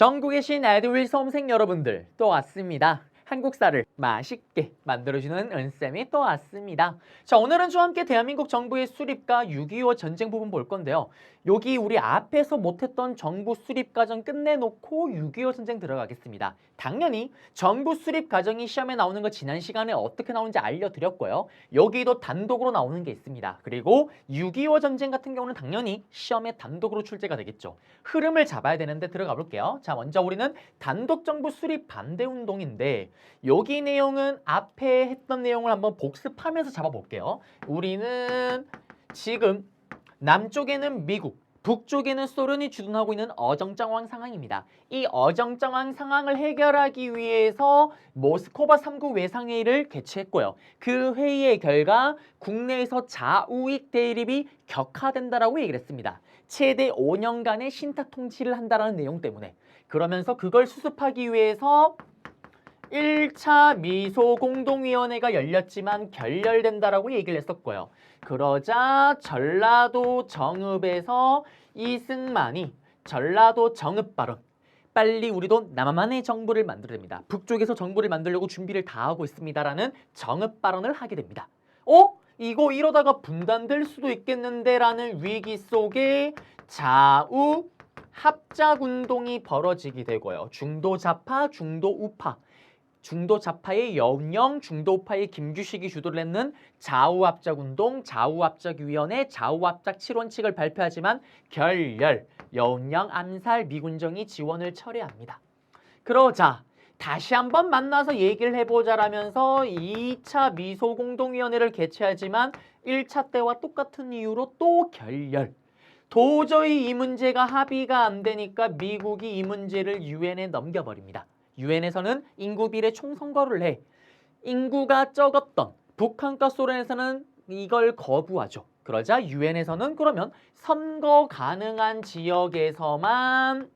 전국에 계신 에듀윌 수험생 여러분들 또 왔습니다. 한국사를 맛있게 만들어주는 은쌤이 또 왔습니다. 자, 오늘은 저와 함께 대한민국 정부의 수립과 6.25 전쟁 부분 볼 건데요. 여기 우리 앞에서 못했던 정부 수립 과정 끝내놓고 6.25 전쟁 들어가겠습니다. 당연히 정부 수립 과정이 시험에 나오는 거 지난 시간에 어떻게 나오는지 알려드렸고요. 여기도 단독으로 나오는 게 있습니다. 그리고 6.25 전쟁 같은 경우는 당연히 시험에 단독으로 출제가 되겠죠. 흐름을 잡아야 되는데 들어가 볼게요. 자, 먼저 우리는 단독 정부 수립 반대 운동인데 여기 내용은 앞에 했던 내용을 한번 복습하면서 잡아볼게요. 우리는 지금 남쪽에는 미국, 북쪽에는 소련이 주둔하고 있는 어정쩡한 상황입니다. 이 어정쩡한 상황을 해결하기 위해서 모스크바 3국 외상회의를 개최했고요. 그 회의의 결과 국내에서 좌우익 대립이 격화된다라고 얘기를 했습니다. 최대 5년간의 신탁 통치를 한다는 내용 때문에. 그러면서 그걸 수습하기 위해서 1차 미소공동위원회가 열렸지만 결렬된다라고 얘기를 했었고요. 그러자 전라도 정읍에서 이승만이 전라도 정읍 발언, 빨리 우리도 나만의 정부를 만들어야 됩니다. 북쪽에서 정부를 만들려고 준비를 다 하고 있습니다라는 정읍 발언을 하게 됩니다. 이거 이러다가 분단될 수도 있겠는데 라는 위기 속에 좌우 합작운동이 벌어지게 되고요. 중도 좌파, 중도 우파, 중도 좌파의 여운형, 중도 우파의 김규식이 주도를 했는 좌우합작운동, 좌우합작위원회, 좌우합작 7원칙을 발표하지만 결렬, 여운형 암살, 미군정이 지원을 철회합니다. 그러자 다시 한번 만나서 얘기를 해보자라면서 2차 미소공동위원회를 개최하지만 1차 때와 똑같은 이유로 또 결렬. 도저히 이 문제가 합의가 안 되니까 미국이 이 문제를 유엔에 넘겨버립니다. 유엔에서는 인구 비례 총선거를 해. 인구가 적었던 북한과 소련에서는 이걸 거부하죠. 그러자 유엔에서는 그러면 선거 가능한 지역에서만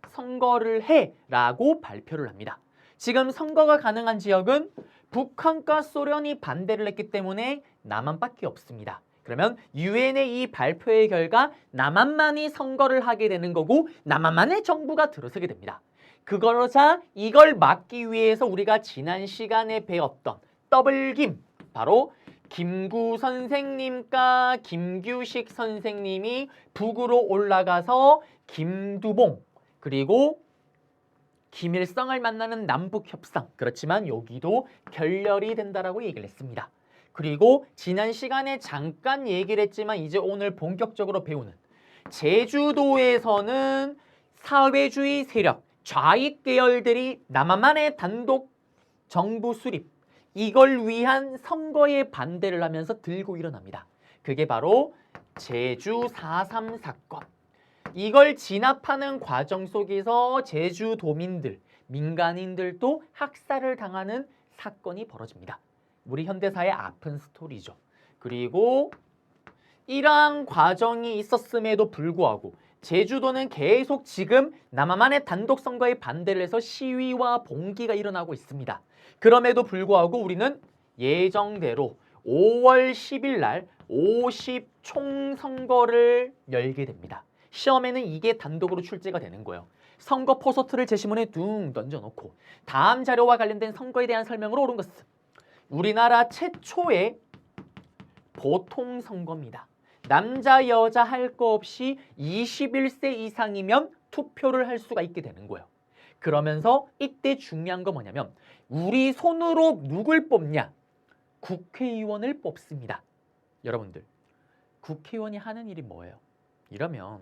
선거를 해라고 발표를 합니다. 지금 선거가 가능한 지역은 북한과 소련이 반대를 했기 때문에 남한밖에 없습니다. 그러면 유엔의 이 발표의 결과 남한만이 선거를 하게 되는 거고 남한만의 정부가 들어서게 됩니다. 그러자 이걸 막기 위해서 우리가 지난 시간에 배웠던 더블김, 바로 김구 선생님과 김규식 선생님이 북으로 올라가서 김두봉 그리고 김일성을 만나는 남북협상, 그렇지만 여기도 결렬이 된다라고 얘기를 했습니다. 그리고 지난 시간에 잠깐 얘기를 했지만 이제 오늘 본격적으로 배우는 제주도에서는 사회주의 세력, 좌익 계열들이 남한만의 단독 정부 수립, 이걸 위한 선거에 반대를 하면서 들고 일어납니다. 그게 바로 제주 4.3 사건. 이걸 진압하는 과정 속에서 제주도민들, 민간인들도 학살을 당하는 사건이 벌어집니다. 우리 현대사의 아픈 스토리죠. 그리고 이러한 과정이 있었음에도 불구하고 제주도는 계속 지금 남한만의 단독 선거에 반대를 해서 시위와 봉기가 일어나고 있습니다. 그럼에도 불구하고 우리는 예정대로 5월 10일 날 50 총선거를 열게 됩니다. 시험에는 이게 단독으로 출제가 되는 거예요. 선거 포스터를 제시문에 둥 던져놓고 다음 자료와 관련된 선거에 대한 설명으로 옳은 것은 우리나라 최초의 보통선거입니다. 남자 여자 할 거 없이 21세 이상이면 투표를 할 수가 있게 되는 거예요. 그러면서 이때 중요한 건 뭐냐면 우리 손으로 누굴 뽑냐? 국회의원을 뽑습니다. 여러분들, 국회의원이 하는 일이 뭐예요? 이러면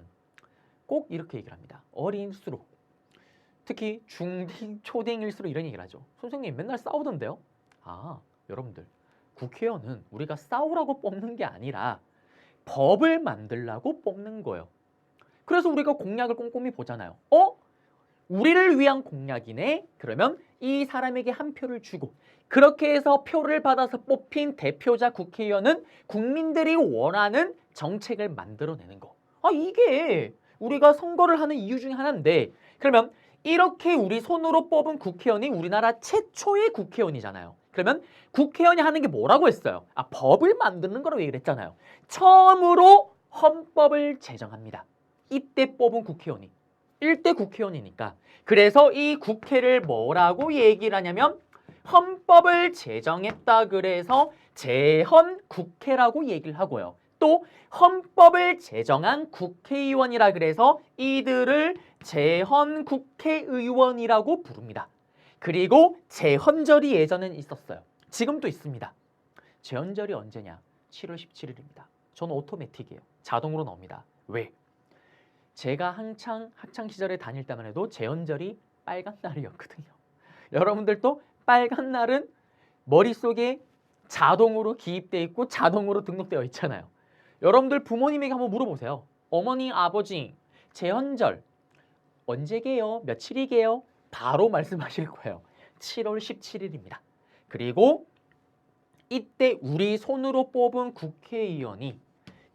꼭 이렇게 얘기를 합니다. 어린일수록, 특히 중딩, 초딩일수록 이런 얘기를 하죠. 선생님 맨날 싸우던데요? 여러분들, 국회의원은 우리가 싸우라고 뽑는 게 아니라 법을 만들라고 뽑는 거예요. 그래서 우리가 공약을 꼼꼼히 보잖아요. 우리를 위한 공약이네? 그러면 이 사람에게 한 표를 주고 그렇게 해서 표를 받아서 뽑힌 대표자 국회의원은 국민들이 원하는 정책을 만들어내는 거. 이게 우리가 선거를 하는 이유 중에 하나인데, 그러면 이렇게 우리 손으로 뽑은 국회의원이 우리나라 최초의 국회의원이잖아요. 그러면 국회의원이 하는 게 뭐라고 했어요? 법을 만드는 거라고 얘기를 했잖아요. 처음으로 헌법을 제정합니다. 이때 뽑은 국회의원이. 일대 국회의원이니까. 그래서 이 국회를 뭐라고 얘기를 하냐면 헌법을 제정했다 그래서 제헌국회라고 얘기를 하고요. 또 헌법을 제정한 국회의원이라 그래서 이들을 제헌국회의원이라고 부릅니다. 그리고 제헌절이 예전엔 있었어요. 지금도 있습니다. 제헌절이 언제냐? 7월 17일입니다. 저는 오토매틱이에요. 자동으로 나옵니다. 왜? 제가 한창 학창시절에 다닐 때만 해도 제헌절이 빨간 날이었거든요. 여러분들도 빨간 날은 머릿속에 자동으로 기입돼 있고 자동으로 등록되어 있잖아요. 여러분들 부모님에게 한번 물어보세요. 어머니, 아버지, 제헌절 언제게요? 며칠이게요? 바로 말씀하실 거예요. 7월 17일입니다. 그리고 이때 우리 손으로 뽑은 국회의원이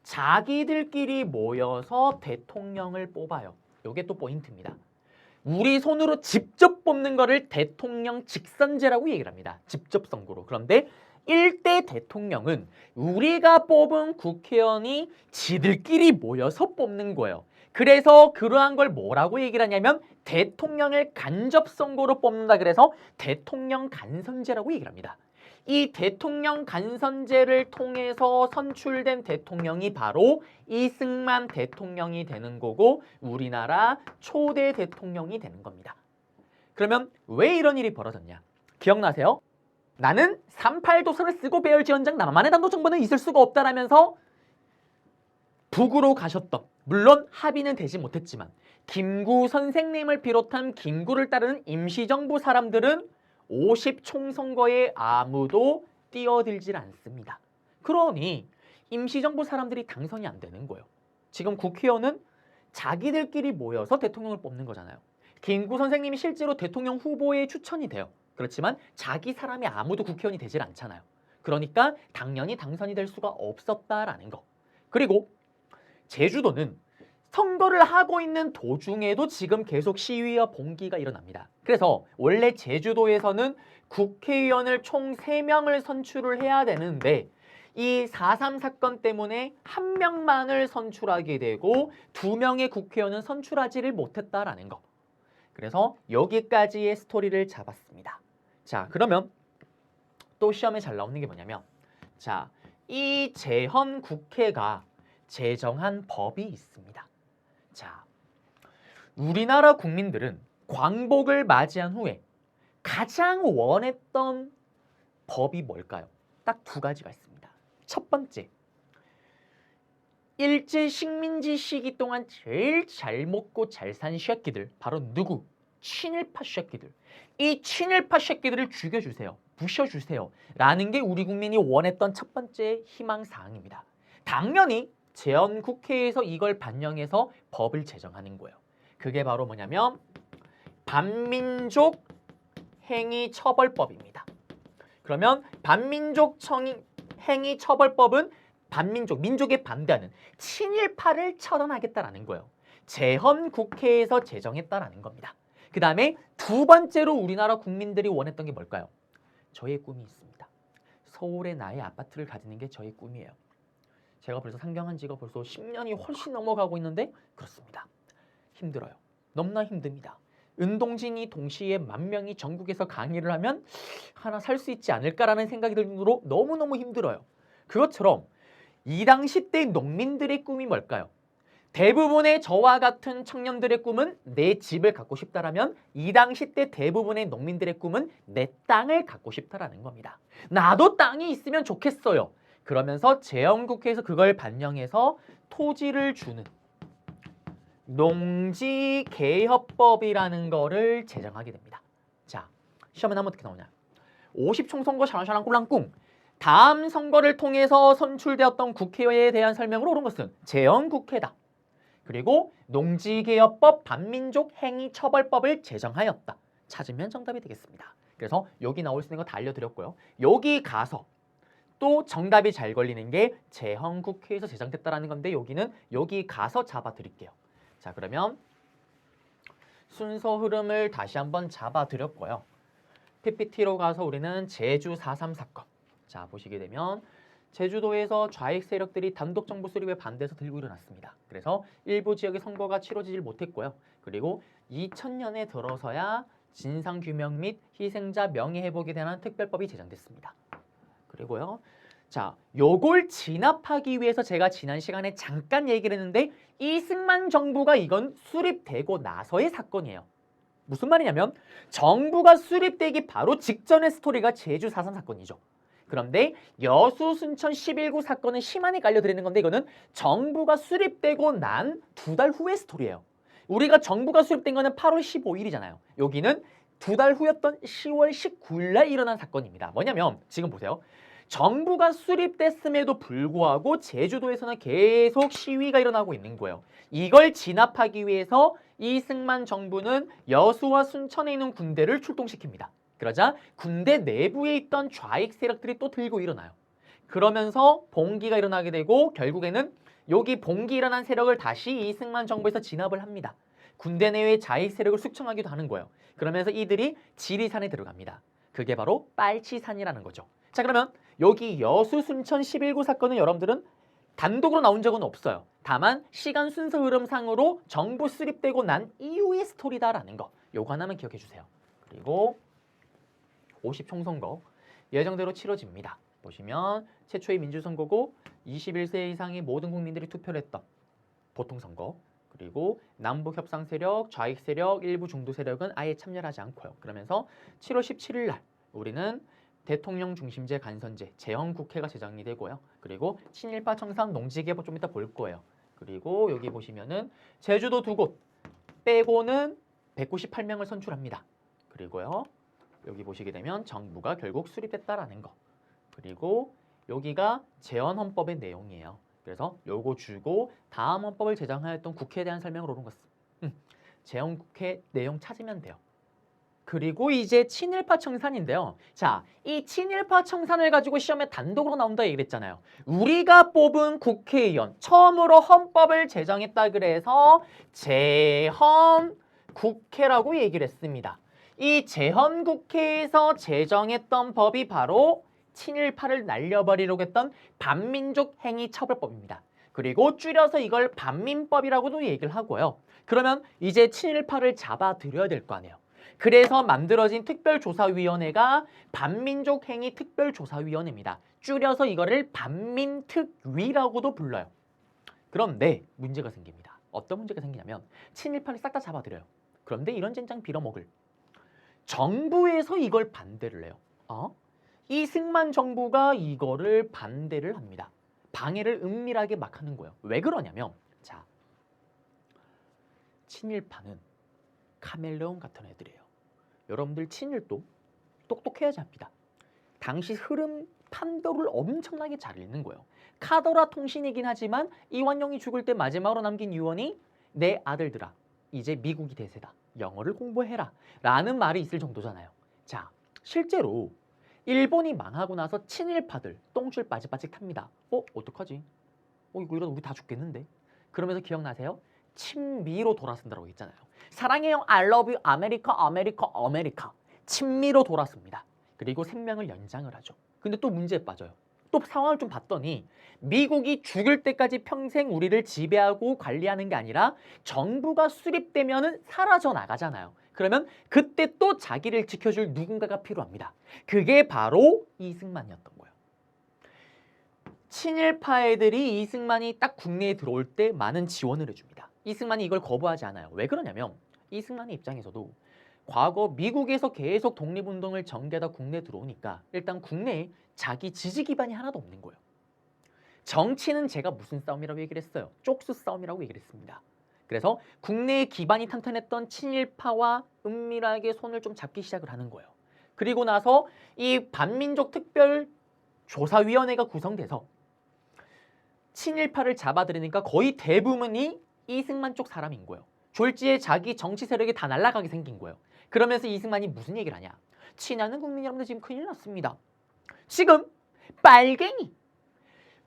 자기들끼리 모여서 대통령을 뽑아요. 이게 또 포인트입니다. 우리 손으로 직접 뽑는 거를 대통령 직선제라고 얘기를 합니다. 직접 선거로. 그런데 1대 대통령은 우리가 뽑은 국회의원이 지들끼리 모여서 뽑는 거예요. 그래서 그러한 걸 뭐라고 얘기를 하냐면 대통령을 간접 선거로 뽑는다 그래서 대통령 간선제라고 얘기를 합니다. 이 대통령 간선제를 통해서 선출된 대통령이 바로 이승만 대통령이 되는 거고 우리나라 초대 대통령이 되는 겁니다. 그러면 왜 이런 일이 벌어졌냐? 기억나세요? 나는 38도선을 쓰고 배열지언정 나만의 단독 정부는 있을 수가 없다라면서 북으로 가셨던, 물론 합의는 되지 못했지만 김구 선생님을 비롯한 김구를 따르는 임시정부 사람들은 50총선거에 아무도 뛰어들질 않습니다. 그러니 임시정부 사람들이 당선이 안 되는 거예요. 지금 국회의원은 자기들끼리 모여서 대통령을 뽑는 거잖아요. 김구 선생님이 실제로 대통령 후보에 추천이 돼요. 그렇지만 자기 사람이 아무도 국회의원이 되질 않잖아요. 그러니까 당연히 당선이 될 수가 없었다라는 거. 그리고 제주도는 선거를 하고 있는 도중에도 지금 계속 시위와 봉기가 일어납니다. 그래서 원래 제주도에서는 국회의원을 총 3명을 선출을 해야 되는데 이 4.3 사건 때문에 1명만을 선출하게 되고 2명의 국회의원은 선출하지를 못했다라는 거. 그래서 여기까지의 스토리를 잡았습니다. 자, 그러면 또 시험에 잘 나오는 게 뭐냐면 자, 이 제헌국회가 제정한 법이 있습니다. 자, 우리나라 국민들은 광복을 맞이한 후에 가장 원했던 법이 뭘까요? 딱 2가지가 있습니다. 첫 번째, 일제 식민지 시기 동안 제일 잘 먹고 잘 산 새끼들, 바로 누구? 친일파 새끼들. 이 친일파 새끼들을 죽여주세요. 부셔주세요. 라는 게 우리 국민이 원했던 첫 번째 희망사항입니다. 당연히 제헌국회에서 이걸 반영해서 법을 제정하는 거예요. 그게 바로 뭐냐면 반민족 행위처벌법입니다. 그러면 반민족 행위처벌법은 반민족, 민족에 반대하는 친일파를 처단하겠다라는 거예요. 제헌국회에서 제정했다라는 겁니다. 그 다음에 2번째로 우리나라 국민들이 원했던 게 뭘까요? 저의 꿈이 있습니다. 서울에 나의 아파트를 가지는 게 저의 꿈이에요. 제가 벌써 상경한 지가 벌써 10년이 훨씬 넘어가고 있는데 그렇습니다. 힘들어요. 너무나 힘듭니다. 은동진이 동시에 10,000명이 전국에서 강의를 하면 하나 살 수 있지 않을까라는 생각이 들 정도로 너무너무 힘들어요. 그것처럼 이 당시 때 농민들의 꿈이 뭘까요? 대부분의 저와 같은 청년들의 꿈은 내 집을 갖고 싶다라면 이 당시 때 대부분의 농민들의 꿈은 내 땅을 갖고 싶다라는 겁니다. 나도 땅이 있으면 좋겠어요. 그러면서 제헌국회에서 그걸 반영해서 토지를 주는 농지개혁법이라는 거를 제정하게 됩니다. 자, 시험에 한번 어떻게 나오냐? 50총선거 샤랑샤랑 꼴랑꿍. 다음 선거를 통해서 선출되었던 국회에 대한 설명으로 옳은 것은 제헌국회다. 그리고 농지개혁법 반민족 행위처벌법을 제정하였다. 찾으면 정답이 되겠습니다. 그래서 여기 나올 수 있는 거 다 알려드렸고요. 여기 가서 또 정답이 잘 걸리는 게 제헌국회에서 제정됐다라는 건데 여기는 여기 가서 잡아드릴게요. 자, 그러면 순서 흐름을 다시 한번 잡아드렸고요. PPT로 가서 우리는 제주 4.3 사건. 자, 보시게 되면 제주도에서 좌익 세력들이 단독 정부 수립에 반대해서 들고 일어났습니다. 그래서 일부 지역의 선거가 치러지질 못했고요. 그리고 2000년에 들어서야 진상규명 및 희생자 명예회복에 대한 특별법이 제정됐습니다. 그리고요. 자, 요걸 진압하기 위해서 제가 지난 시간에 잠깐 얘기를 했는데 이승만 정부가 이건 수립되고 나서의 사건이에요. 무슨 말이냐면 정부가 수립되기 바로 직전의 스토리가 제주 4.3 사건이죠. 그런데 여수 순천 11구 사건은 심한이 깔려드리는 건데 이거는 정부가 수립되고 난 2달 후의 스토리예요. 우리가 정부가 수립된 거는 8월 15일이잖아요. 여기는 2달 후였던 10월 19일 날 일어난 사건입니다. 뭐냐면 지금 보세요. 정부가 수립됐음에도 불구하고 제주도에서는 계속 시위가 일어나고 있는 거예요. 이걸 진압하기 위해서 이승만 정부는 여수와 순천에 있는 군대를 출동시킵니다. 그러자 군대 내부에 있던 좌익 세력들이 또 들고 일어나요. 그러면서 봉기가 일어나게 되고 결국에는 여기 봉기 일어난 세력을 다시 이승만 정부에서 진압을 합니다. 군대 내외의 좌익 세력을 숙청하기도 하는 거예요. 그러면서 이들이 지리산에 들어갑니다. 그게 바로 빨치산이라는 거죠. 자, 그러면 여기 여수 순천 11구 사건은 여러분들은 단독으로 나온 적은 없어요. 다만 시간 순서 흐름상으로 정부 수립되고 난 이후의 스토리다라는 거. 요거 하나만 기억해 주세요. 그리고 50총선거 예정대로 치러집니다. 보시면 최초의 민주선거고 21세 이상의 모든 국민들이 투표를 했던 보통선거. 그리고 남북 협상 세력, 좌익 세력, 일부 중도 세력은 아예 참여하지 않고요. 그러면서 7월 17일 날 우리는 대통령 중심제 간선제 제헌국회가 제정이 되고요. 그리고 친일파 청산 농지개법 좀 이따 볼 거예요. 그리고 여기 보시면은 제주도 2곳 빼고는 198명을 선출합니다. 그리고요. 여기 보시게 되면 정부가 결국 수립됐다라는 거. 그리고 여기가 제헌헌법의 내용이에요. 그래서 요거 주고 다음 헌법을 제정하였던 국회에 대한 설명을 오른 것은 제헌국회 내용 찾으면 돼요. 그리고 이제 친일파 청산인데요. 자, 이 친일파 청산을 가지고 시험에 단독으로 나온다 얘기를 했잖아요. 우리가 뽑은 국회의원 처음으로 헌법을 제정했다 그래서 제헌국회라고 얘기를 했습니다. 이 제헌국회에서 제정했던 법이 바로 친일파를 날려버리려고 했던 반민족 행위처벌법입니다. 그리고 줄여서 이걸 반민법이라고도 얘기를 하고요. 그러면 이제 친일파를 잡아들여야 될 거 아니에요. 그래서 만들어진 특별조사위원회가 반민족 행위 특별조사위원회입니다. 줄여서 이거를 반민특위라고도 불러요. 그런데 문제가 생깁니다. 어떤 문제가 생기냐면 친일파를 싹 다 잡아들여요. 그런데 이런 젠장 빌어먹을 정부에서 이걸 반대를 해요. 이승만 정부가 이거를 반대를 합니다. 방해를 은밀하게 막 하는 거예요. 왜 그러냐면 자, 친일파는 카멜레온 같은 애들이에요. 여러분들 친일도 똑똑해야지 합니다. 당시 흐름 판도를 엄청나게 잘 읽는 거예요. 카더라 통신이긴 하지만 이완용이 죽을 때 마지막으로 남긴 유언이 내 아들들아 이제 미국이 대세다. 영어를 공부해라 라는 말이 있을 정도잖아요. 자, 실제로 일본이 망하고 나서 친일파들 똥줄 빠직빠직 탑니다. 어떡하지? 이거 이러다 우리 다 죽겠는데? 그러면서 기억나세요? 친미로 돌아선다고 했잖아요. 사랑해요, I love you, 아메리카, 아메리카, 아메리카. 친미로 돌아섭니다. 그리고 생명을 연장을 하죠. 근데 또 문제에 빠져요. 또 상황을 좀 봤더니 미국이 죽을 때까지 평생 우리를 지배하고 관리하는 게 아니라 정부가 수립되면은 사라져 나가잖아요. 그러면 그때 또 자기를 지켜줄 누군가가 필요합니다. 그게 바로 이승만이었던 거예요. 친일파 애들이 이승만이 딱 국내에 들어올 때 많은 지원을 해줍니다. 이승만이 이걸 거부하지 않아요. 왜 그러냐면 이승만의 입장에서도 과거 미국에서 계속 독립운동을 전개하다 국내에 들어오니까 일단 국내에 자기 지지 기반이 하나도 없는 거예요. 정치는 제가 무슨 싸움이라고 얘기를 했어요? 쪽수 싸움이라고 얘기를 했습니다. 그래서 국내의 기반이 탄탄했던 친일파와 은밀하게 손을 좀 잡기 시작을 하는 거예요. 그리고 나서 이 반민족 특별조사위원회가 구성돼서 친일파를 잡아들이니까 거의 대부분이 이승만 쪽 사람인 거예요. 졸지에 자기 정치 세력이 다 날아가게 생긴 거예요. 그러면서 이승만이 무슨 얘기를 하냐? 친하는 국민 여러분들 지금 큰일 났습니다. 지금 빨갱이,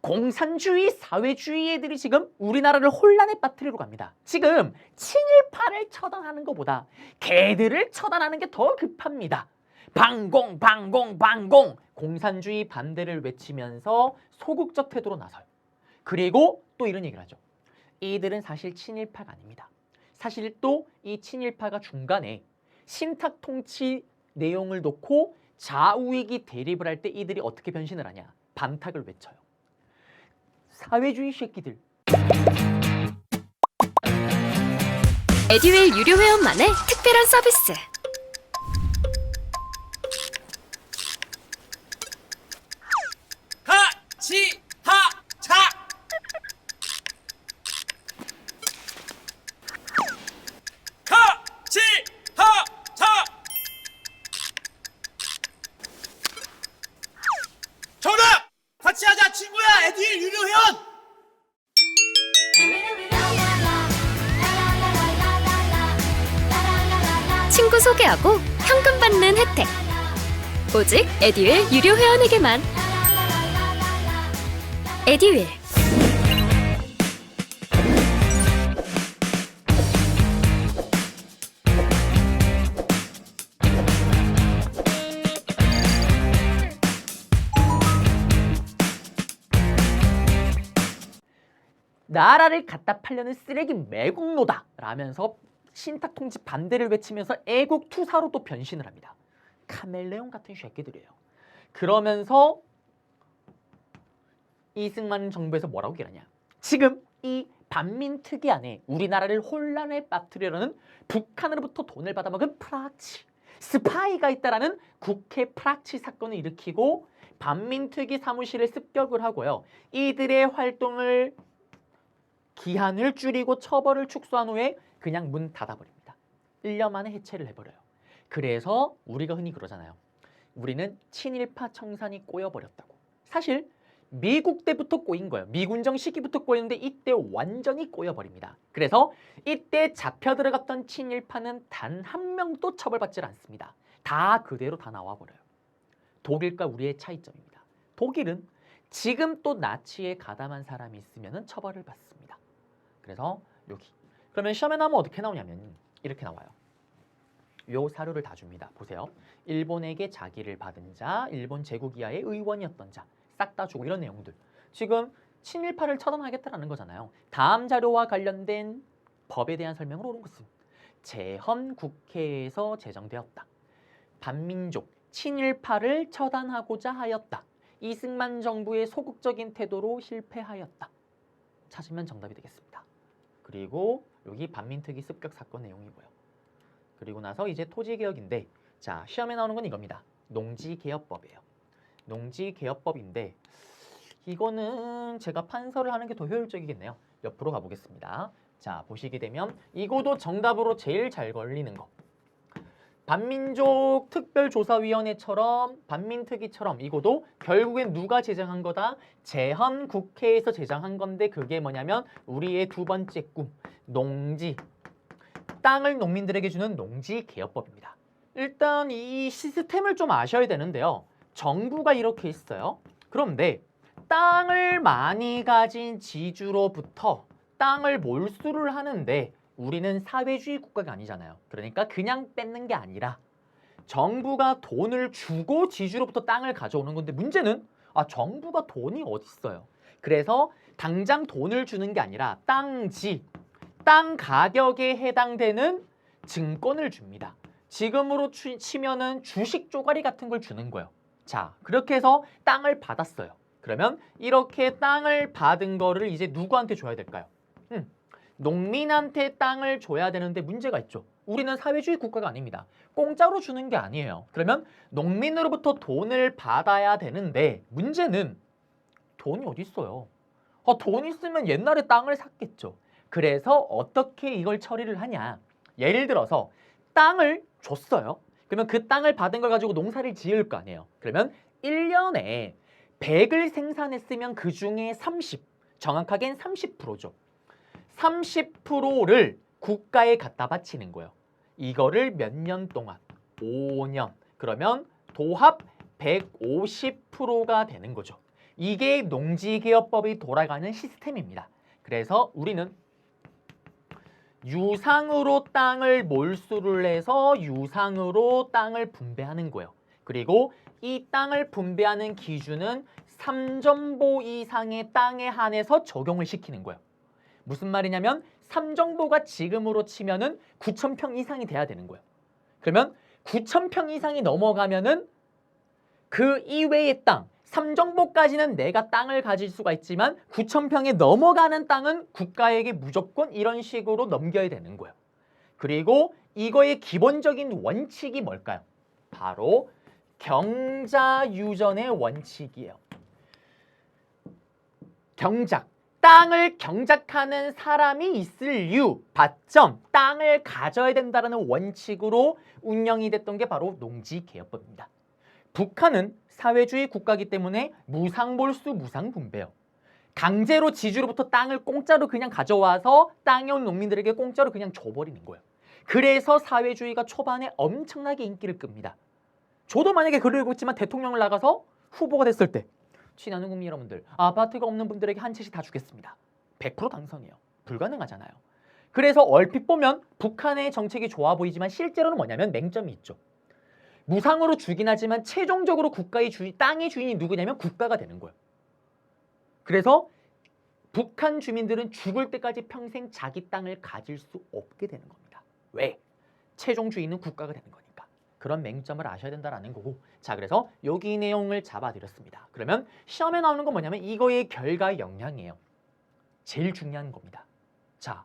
공산주의, 사회주의 애들이 지금 우리나라를 혼란에 빠뜨리러 갑니다. 지금 친일파를 처단하는 것보다 걔들을 처단하는 게 더 급합니다. 방공 방공 방공 공산주의 반대를 외치면서 소극적 태도로 나서요. 그리고 또 이런 얘기를 하죠. 이들은 사실 친일파가 아닙니다. 사실 또 이 친일파가 중간에 신탁 통치 내용을 놓고 좌우익이 대립을 할 때 이들이 어떻게 변신을 하냐. 반탁을 외쳐요. 사회주의 새끼들. 에듀윌 유료 회원만의 특별한 서비스. 하치하차 하치하차 정답! 같이 하자 친구야 에듀윌 유료 회원! 친구 소개하고 현금 받는 혜택. 오직 에듀윌 유료 회원에게만. 에듀윌. 나라를 갖다 팔려는 쓰레기 매국노다 라면서 신탁 통치 반대를 외치면서 애국 투사로 또 변신을 합니다. 카멜레온 같은 새끼들이에요. 그러면서 이승만 정부에서 뭐라고 얘기하냐. 지금 이 반민특위 안에 우리나라를 혼란에 빠뜨리려는 북한으로부터 돈을 받아먹은 프락치, 스파이가 있다라는 국회 프락치 사건을 일으키고 반민특위 사무실을 습격을 하고요. 이들의 활동을 기한을 줄이고 처벌을 축소한 후에 그냥 문 닫아버립니다. 1년 만에 해체를 해버려요. 그래서 우리가 흔히 그러잖아요. 우리는 친일파 청산이 꼬여버렸다고. 사실 미국 때부터 꼬인 거예요. 미군정 시기부터 꼬였는데 이때 완전히 꼬여버립니다. 그래서 이때 잡혀 들어갔던 친일파는 단 한 명도 처벌받지 않습니다. 다 그대로 다 나와버려요. 독일과 우리의 차이점입니다. 독일은 지금 또 나치에 가담한 사람이 있으면 처벌을 받습니다. 그래서 여기. 그러면 시험에 나오면 어떻게 나오냐면 이렇게 나와요. 요 사료를 다 줍니다. 보세요. 일본에게 자기를 받은 자, 일본 제국 이하의 의원이었던 자, 싹 다 주고 이런 내용들. 지금 친일파를 처단하겠다라는 거잖아요. 다음 자료와 관련된 법에 대한 설명을 옳은 것은 제헌국회에서 제정되었다. 반민족, 친일파를 처단하고자 하였다. 이승만 정부의 소극적인 태도로 실패하였다. 찾으면 정답이 되겠습니다. 그리고 여기 반민특위 습격 사건 내용이고요. 그리고 나서 이제 토지개혁인데 자 시험에 나오는 건 이겁니다. 농지개혁법이에요. 농지개혁법인데 이거는 제가 판서를 하는 게 더 효율적이겠네요. 옆으로 가보겠습니다. 자 보시게 되면 이거도 정답으로 제일 잘 걸리는 거. 반민족 특별조사위원회처럼 반민특위처럼 이거도 결국엔 누가 제정한 거다? 제헌국회에서 제정한 건데 그게 뭐냐면 우리의 두 번째 꿈 농지 땅을 농민들에게 주는 농지개혁법입니다. 일단 이 시스템을 좀 아셔야 되는데요. 정부가 이렇게 있어요. 그런데 땅을 많이 가진 지주로부터 땅을 몰수를 하는데 우리는 사회주의 국가가 아니잖아요. 그러니까 그냥 뺏는 게 아니라 정부가 돈을 주고 지주로부터 땅을 가져오는 건데 문제는 정부가 돈이 어디 있어요. 그래서 당장 돈을 주는 게 아니라 땅 가격에 해당되는 증권을 줍니다. 지금으로 치면은 주식 쪼가리 같은 걸 주는 거예요. 자, 그렇게 해서 땅을 받았어요. 그러면 이렇게 땅을 받은 거를 이제 누구한테 줘야 될까요? 농민한테 땅을 줘야 되는데 문제가 있죠. 우리는 사회주의 국가가 아닙니다. 공짜로 주는 게 아니에요. 그러면 농민으로부터 돈을 받아야 되는데 문제는 돈이 어디 있어요? 돈 있으면 옛날에 땅을 샀겠죠. 그래서 어떻게 이걸 처리를 하냐. 예를 들어서 땅을 줬어요. 그러면 그 땅을 받은 걸 가지고 농사를 지을 거 아니에요. 그러면 1년에 100을 생산했으면 그 중에 30, 정확하게는 30%죠. 30%를 국가에 갖다 바치는 거예요. 이거를 몇 년 동안? 5년. 그러면 도합 150%가 되는 거죠. 이게 농지개혁법이 돌아가는 시스템입니다. 그래서 우리는 유상으로 땅을 몰수를 해서 유상으로 땅을 분배하는 거예요. 그리고 이 땅을 분배하는 기준은 3정보 이상의 땅에 한해서 적용을 시키는 거예요. 무슨 말이냐면 3정보가 지금으로 치면은 9,000평 이상이 돼야 되는 거예요. 그러면 9,000평 이상이 넘어가면은 그 이외의 땅, 3정보까지는 내가 땅을 가질 수가 있지만 9,000평에 넘어가는 땅은 국가에게 무조건 이런 식으로 넘겨야 되는 거예요. 그리고 이거의 기본적인 원칙이 뭘까요? 바로 경자유전의 원칙이에요. 경작, 땅을 경작하는 사람이 있을 유, 받점, 땅을 가져야 된다는 원칙으로 운영이 됐던 게 바로 농지개혁법입니다. 북한은 사회주의 국가이기 때문에 무상몰수 무상분배요. 강제로 지주로부터 땅을 공짜로 그냥 가져와서 땅에 온 농민들에게 공짜로 그냥 줘버리는 거예요. 그래서 사회주의가 초반에 엄청나게 인기를 끕니다. 저도 만약에 글을 읽고 있지만 대통령을 나가서 후보가 됐을 때 친하는 국민 여러분들, 아파트가 없는 분들에게 한 채씩 다 주겠습니다. 100% 당선이에요. 불가능하잖아요. 그래서 얼핏 보면 북한의 정책이 좋아 보이지만 실제로는 뭐냐면 맹점이 있죠. 무상으로 주긴 하지만 최종적으로 국가의 주인, 땅의 주인이 누구냐면 국가가 되는 거예요. 그래서 북한 주민들은 죽을 때까지 평생 자기 땅을 가질 수 없게 되는 겁니다. 왜? 최종 주인은 국가가 되는 거니까. 그런 맹점을 아셔야 된다라는 거고. 자, 그래서 여기 내용을 잡아드렸습니다. 그러면 시험에 나오는 건 뭐냐면 이거의 결과 영향이에요. 제일 중요한 겁니다. 자,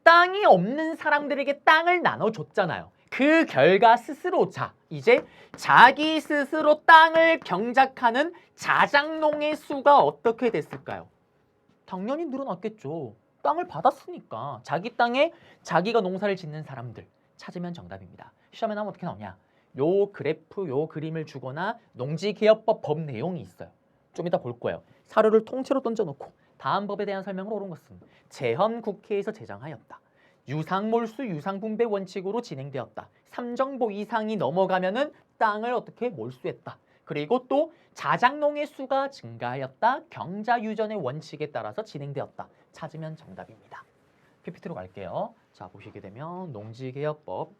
땅이 없는 사람들에게 땅을 나눠줬잖아요. 그 결과 스스로 자, 이제 자기 스스로 땅을 경작하는 자작농의 수가 어떻게 됐을까요? 당연히 늘어났겠죠. 땅을 받았으니까. 자기 땅에 자기가 농사를 짓는 사람들 찾으면 정답입니다. 시험에 나오면 어떻게 나오냐? 요 그래프, 요 그림을 주거나 농지개혁법 법 내용이 있어요. 좀 이따 볼 거예요. 사료를 통째로 던져놓고 다음 법에 대한 설명을 옳은 것은 재헌 국회에서 제정하였다. 유상몰수 유상분배 원칙으로 진행되었다. 3정보 이상이 넘어가면은 땅을 어떻게 몰수했다. 그리고 또 자작농의 수가 증가하였다. 경자유전의 원칙에 따라서 진행되었다. 찾으면 정답입니다. PPT로 갈게요. 자, 보시게 되면 농지개혁법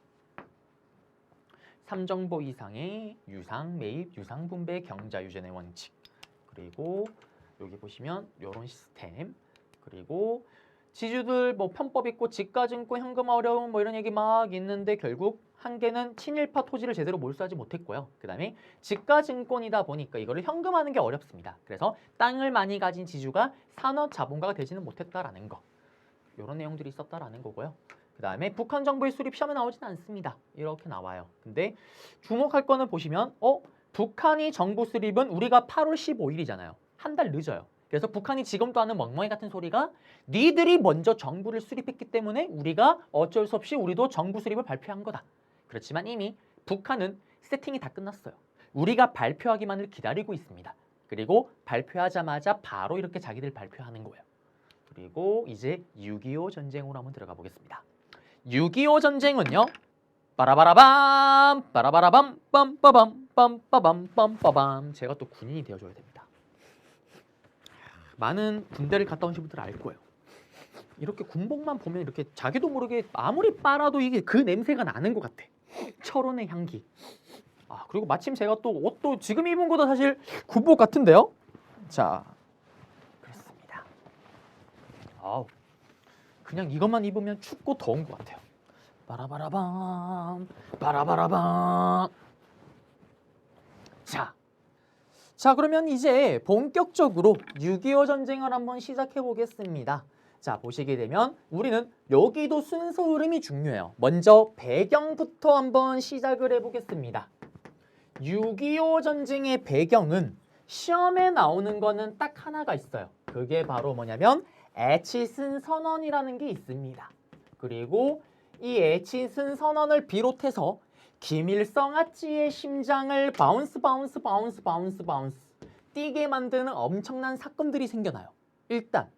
3정보 이상의 유상 매입 유상분배 경자유전의 원칙, 그리고 여기 보시면 이런 시스템, 그리고 지주들 뭐 편법 있고 지가증권 현금 어려움 뭐 이런 얘기 막 있는데 결국 한계는 친일파 토지를 제대로 몰수하지 못했고요. 그 다음에 지가증권이다 보니까 이거를 현금화하는 게 어렵습니다. 그래서 땅을 많이 가진 지주가 산업자본가가 되지는 못했다라는 거, 이런 내용들이 있었다라는 거고요. 그 다음에 북한 정부의 수립 시험에 나오진 않습니다. 이렇게 나와요. 근데 주목할 거는 보시면 북한이 정부 수립은 우리가 8월 15일이잖아요. 한 달 늦어요. 그래서 북한이 지금도 하는 멍멍이 같은 소리가 니들이 먼저 정부를 수립했기 때문에 우리가 어쩔 수 없이 우리도 정부 수립을 발표한 거다. 그렇지만 이미 북한은 세팅이 다 끝났어요. 우리가 발표하기만을 기다리고 있습니다. 그리고 발표하자마자 바로 이렇게 자기들 발표하는 거예요. 그리고 이제 6.25 전쟁으로 한번 들어가 보겠습니다. 6.25 전쟁은요. 빠라바라밤 빠라바라밤 빰빠밤 빰빠밤 빰빠밤. 제가 또 군인이 되어줘야 됩니다. 많은 군대를 갔다 오신 분들 알 거예요. 이렇게 군복만 보면 이렇게 자기도 모르게 아무리 빨아도 이게 그 냄새가 나는 것 같아. 철원의 향기. 아, 그리고 마침 제가 또 옷도 지금 입은 것도 사실 군복 같은데요. 자, 그렇습니다. 아우, 그냥 이것만 입으면 춥고 더운 것 같아요. 빠라바라밤 빠라바라밤. 자, 그러면 이제 본격적으로 6.25 전쟁을 한번 시작해 보겠습니다. 자, 보시게 되면 우리는 여기도 순서 흐름이 중요해요. 먼저 배경부터 한번 시작을 해보겠습니다. 6.25 전쟁의 배경은 시험에 나오는 거는 딱 하나가 있어요. 그게 바로 뭐냐면 에치슨 선언이라는 게 있습니다. 그리고 이 에치슨 선언을 비롯해서 김일성 아찌의 심장을 바운스 뛰게 만드는 엄청난 사건들이 생겨나요. 일단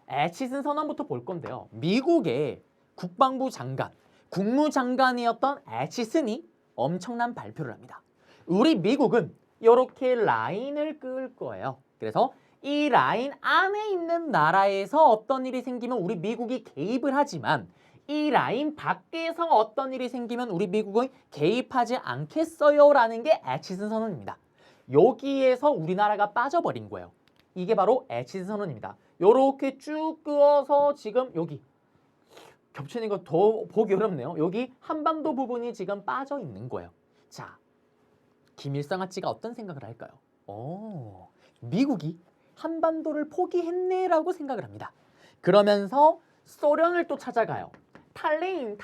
에치슨 선언부터 볼 건데요. 미국의 국방부 장관, 국무장관이었던 에치슨이 엄청난 발표를 합니다. 우리 미국은 이렇게 라인을 그을 거예요. 그래서 이 라인 안에 있는 나라에서 어떤 일이 생기면 우리 미국이 개입을 하지만 이 라인 밖에서 어떤 일이 생기면 우리 미국은 개입하지 않겠어요라는 게 애치슨 선언입니다. 여기에서 우리나라가 빠져버린 거예요. 이게 바로 애치슨 선언입니다. 요렇게 쭉 그어서 지금 여기 겹치는 거 더 보기 어렵네요. 여기 한반도 부분이 지금 빠져 있는 거예요. 자, 김일성 아찌가 어떤 생각을 할까요? 미국이 한반도를 포기했네라고 생각을 합니다. 그러면서 소련을 또 찾아가요. 탈린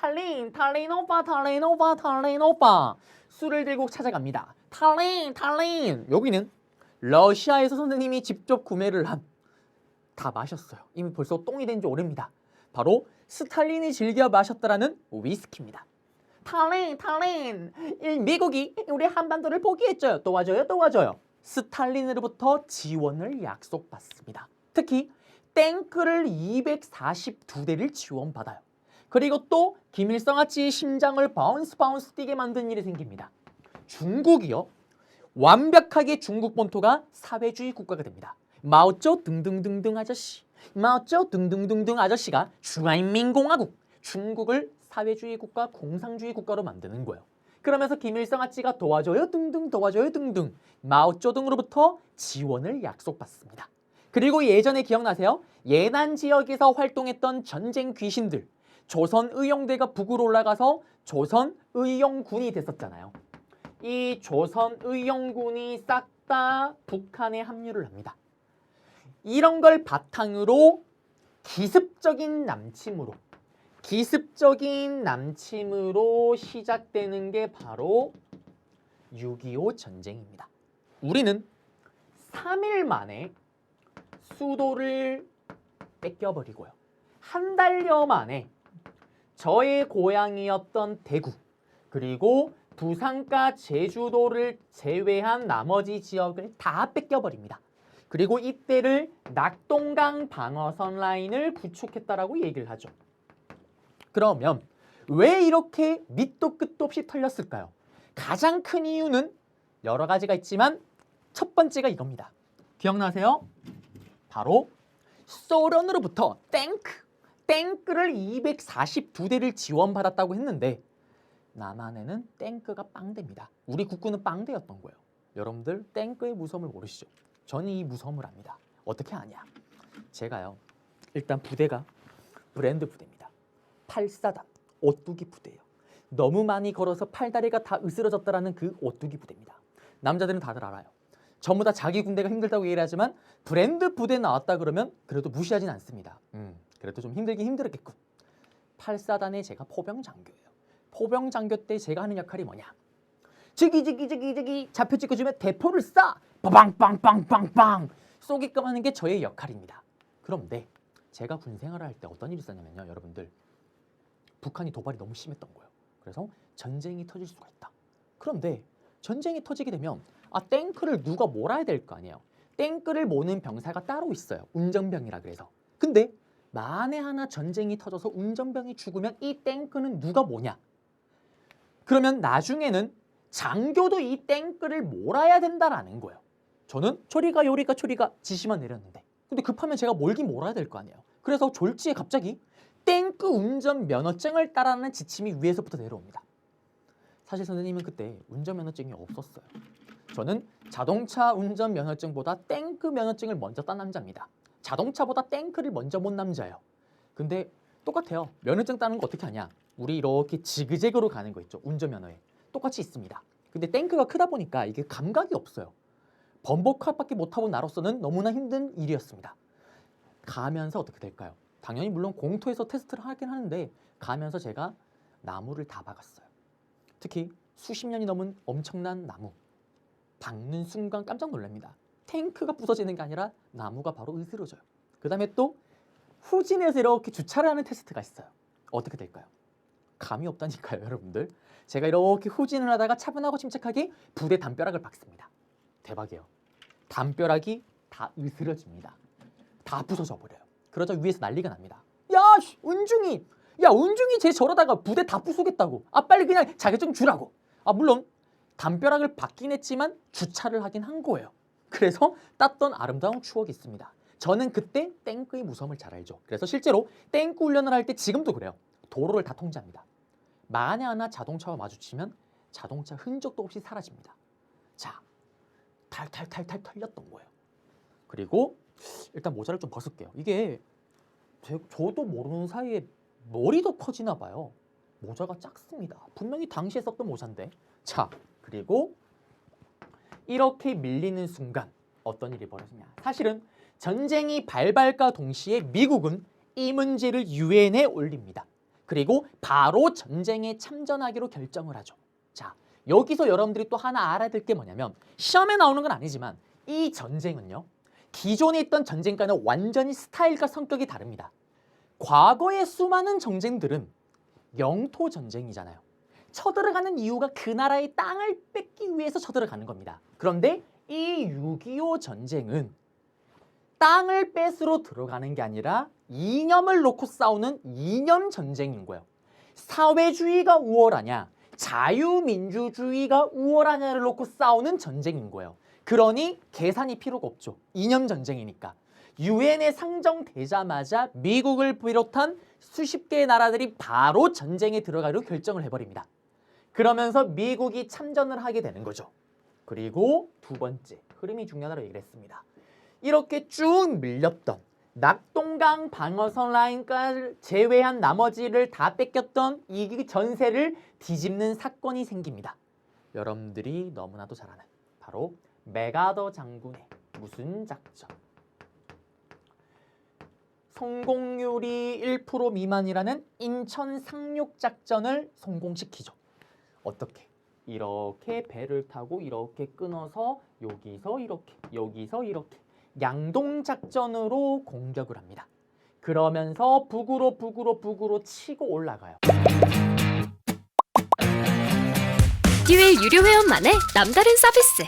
오빠 술을 들고 찾아갑니다. 탈린 여기는 러시아에서 선생님이 직접 구매를 한 다 마셨어요. 이미 벌써 똥이 된 지 오래입니다. 바로 스탈린이 즐겨 마셨다라는 위스키입니다. 탈린 미국이 우리 한반도를 포기했죠. 도와줘요. 스탈린으로부터 지원을 약속받습니다. 특히 탱크를 242대를 지원받아요. 그리고 또 김일성 아치의 심장을 바운스 뛰게 만든 일이 생깁니다. 중국이요. 완벽하게 중국 본토가 사회주의 국가가 됩니다. 마오쩌 등등등등 아저씨가 중화인민공화국 중국을 사회주의 국가, 공산주의 국가로 만드는 거예요. 그러면서 김일성 아찌가 도와줘요 등등 마오쩌둥으로부터 지원을 약속받습니다. 그리고 예전에 기억나세요? 예난 지역에서 활동했던 전쟁 귀신들, 조선 의용대가 북으로 올라가서 조선 의용군이 됐었잖아요. 이 조선 의용군이 싹 다 북한에 합류를 합니다. 이런 걸 바탕으로 기습적인 남침으로 시작되는 게 바로 6.25 전쟁입니다. 우리는 3일 만에 수도를 뺏겨버리고요. 한 달여 만에 저의 고향이었던 대구 그리고 부산과 제주도를 제외한 나머지 지역을 다 뺏겨버립니다. 그리고 이때를 낙동강 방어선 라인을 구축했다라고 얘기를 하죠. 그러면 왜 이렇게 밑도 끝도 없이 털렸을까요? 가장 큰 이유는 여러 가지가 있지만 첫 번째가 이겁니다. 기억나세요? 바로 소련으로부터 탱크를 242대를 지원받았다고 했는데 남한에는 탱크가 빵대입니다. 우리 국군은 빵대였던 거예요. 여러분들 탱크의 무서움을 모르시죠? 저는 이 무서움을 압니다. 어떻게 아냐? 제가요. 일단 부대가 브랜드 부대입니다. 8사단 오뚜기 부대예요. 너무 많이 걸어서 팔다리가 다 으스러졌다라는 그 오뚜기 부대입니다. 남자들은 다들 알아요. 전부 다 자기 군대가 힘들다고 얘기를 하지만 브랜드 부대 나왔다 그러면 그래도 무시하진 않습니다. 그래도 좀 힘들긴 힘들었겠군. 8사단에 제가 포병장교예요. 포병장교 때 제가 하는 역할이 뭐냐? 저기 좌표 찍어주면 대포를 쏴! 빵빵빵빵빵! 쏘게끔 하는 게 저의 역할입니다. 그런데 제가 군 생활을 할 때 어떤 일이 있었냐면요. 여러분들 북한이 도발이 너무 심했던 거예요. 그래서 전쟁이 터질 수가 있다. 그런데 전쟁이 터지게 되면 탱크를 누가 몰아야 될 거 아니에요. 탱크를 모는 병사가 따로 있어요. 운전병이라 그래서. 근데 만에 하나 전쟁이 터져서 운전병이 죽으면 이 탱크는 누가 모냐? 그러면 나중에는 장교도 이 탱크를 몰아야 된다라는 거예요. 저는 초리가 지시만 내렸는데 근데 급하면 제가 몰긴 몰아야 될 거 아니에요. 그래서 졸지에 갑자기 탱크 운전 면허증을 따라는 지침이 위에서부터 내려옵니다. 사실 선생님은 그때 운전 면허증이 없었어요. 저는 자동차 운전 면허증보다 탱크 면허증을 먼저 딴 남자입니다. 자동차보다 탱크를 먼저 본 남자예요. 근데 똑같아요. 면허증 따는 거 어떻게 하냐? 우리 이렇게 지그재그로 가는 거 있죠. 운전면허에. 똑같이 있습니다. 근데 탱크가 크다 보니까 이게 감각이 없어요. 번복할밖에 못하고 나로서는 너무나 힘든 일이었습니다. 가면서 어떻게 될까요? 당연히 물론 공터에서 테스트를 하긴 하는데 가면서 제가 나무를 다 박았어요. 특히 수십 년이 넘은 엄청난 나무. 박는 순간 깜짝 놀랍니다. 탱크가 부서지는 게 아니라 나무가 바로 으스러져요. 그 다음에 또 후진에서 이렇게 주차를 하는 테스트가 있어요. 어떻게 될까요? 감이 없다니까요, 여러분들. 제가 이렇게 후진을 하다가 차분하고 침착하게 부대 담벼락을 박습니다. 대박이에요. 담벼락이 다 으스러집니다. 다 부서져 버려요. 그러자 위에서 난리가 납니다. 야, 은중이 쟤 저러다가 부대 다 부수겠다고. 빨리 그냥 자격증 주라고. 물론 담벼락을 박긴 했지만 주차를 하긴 한 거예요. 그래서 땄던 아름다운 추억이 있습니다. 저는 그때 탱크의 무서움을 잘 알죠. 그래서 실제로 탱크 훈련을 할 때 지금도 그래요. 도로를 다 통제합니다. 만에 하나 자동차와 마주치면 자동차 흔적도 없이 사라집니다. 자, 탈탈탈탈 털렸던 거예요. 그리고 일단 모자를 좀 벗을게요. 이게 저도 모르는 사이에 머리도 커지나 봐요. 모자가 작습니다. 분명히 당시에 썼던 모자인데. 자, 그리고 이렇게 밀리는 순간 어떤 일이 벌어지냐. 사실은 전쟁이 발발과 동시에 미국은 이 문제를 유엔에 올립니다. 그리고 바로 전쟁에 참전하기로 결정을 하죠. 자, 여기서 여러분들이 또 하나 알아야 될 게 뭐냐면 시험에 나오는 건 아니지만 이 전쟁은요. 기존에 있던 전쟁과는 완전히 스타일과 성격이 다릅니다. 과거의 수많은 전쟁들은 영토 전쟁이잖아요. 쳐들어가는 이유가 그 나라의 땅을 뺏기 위해서 쳐들어가는 겁니다. 그런데 이 6.25 전쟁은 땅을 뺏으러 들어가는 게 아니라 이념을 놓고 싸우는 이념 전쟁인 거예요. 사회주의가 우월하냐, 자유민주주의가 우월하냐를 놓고 싸우는 전쟁인 거예요. 그러니 계산이 필요가 없죠. 이념 전쟁이니까. 유엔에 상정되자마자 미국을 비롯한 수십 개의 나라들이 바로 전쟁에 들어가기로 결정을 해버립니다. 그러면서 미국이 참전을 하게 되는 거죠. 그리고 두 번째, 흐름이 중요하다고 얘기를 했습니다. 이렇게 쭉 밀렸던 낙동강 방어선 라인까지 제외한 나머지를 다 뺏겼던 이 전세를 뒤집는 사건이 생깁니다. 여러분들이 너무나도 잘 아는 바로 맥아더 장군의 무슨 작전? 성공률이 1% 미만이라는 인천 상륙 작전을 성공시키죠. 어떻게? 이렇게 배를 타고 이렇게 끊어서 여기서 이렇게, 여기서 이렇게 양동 작전으로 공격을 합니다. 그러면서 북으로 치고 올라가요. 듀얼 유료 회원만의 남다른 서비스.